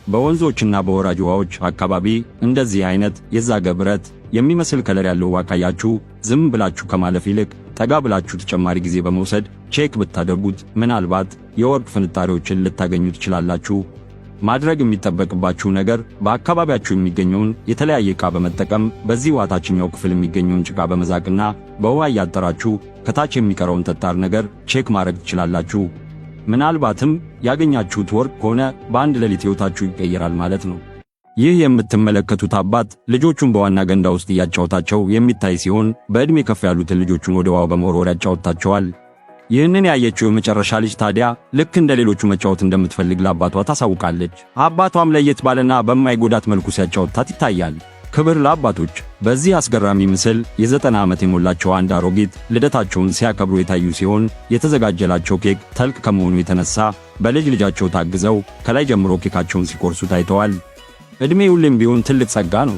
በወንዞችና በወራጅ ውሃዎች አካባቢ እንደዚህ አይነት የዛገ ብረት የሚመስል ከለር ያለው ውሃ ካያችሁ ዝም ብላችሁ ከማለፍ ይልቅ ጠጋ ብላችሁ ተጨማሪ ጊዜ በመውሰድ ቼክ ብታደርጉት ምናልባት የወርቅ ፍንጣሪዎችን ልታገኙ ትችላላችሁ። ማድረግ የሚጠበቅባችሁ ነገር በአካባቢያችሁ የሚገኘውን የተለያየ ዕቃ በመጠቀም በዚህ ውሃ ታችኛው ክፍል የሚገኘውን ጭቃ በመዛቅና በውሃ እያጠራችሁ ከታች የሚቀረውን ጠጣር ነገር ቼክ ማድረግ ትችላላችሁ። ምናልባትም ያገኛችሁት ወርቅ ከሆነ በአንድ ሌሊት ሕይወታችሁ ይቀየራል ማለት ነው። ይህ የምትመለከቱት አባት ልጆቹን በዋና ገንዳ ውስጥ እያጫወታቸው የሚታይ ሲሆን በዕድሜ ከፍ ያሉትን ልጆቹን ወደ ውሃው በመወርወር ያጫወታቸዋል። ይህንን ያየችው የመጨረሻ ልጅ ታዲያ ልክ እንደ ሌሎቹ መጫወት እንደምትፈልግ ለአባቷ ታሳውቃለች። አባቷም ለየት ባለና በማይጎዳት መልኩ ሲያጫወታት ይታያል። ክብር ለአባቶች! በዚህ አስገራሚ ምስል የ90 ዓመት የሞላቸው አንድ አሮጊት ልደታቸውን ሲያከብሩ የታዩ ሲሆን የተዘጋጀላቸው ኬክ ተልቅ ከመሆኑ የተነሳ በልጅ ልጃቸው ታግዘው ከላይ ጀምሮ ኬካቸውን ሲቆርሱ ታይተዋል። ዕድሜ ሁሌም ቢሆን ትልቅ ጸጋ ነው።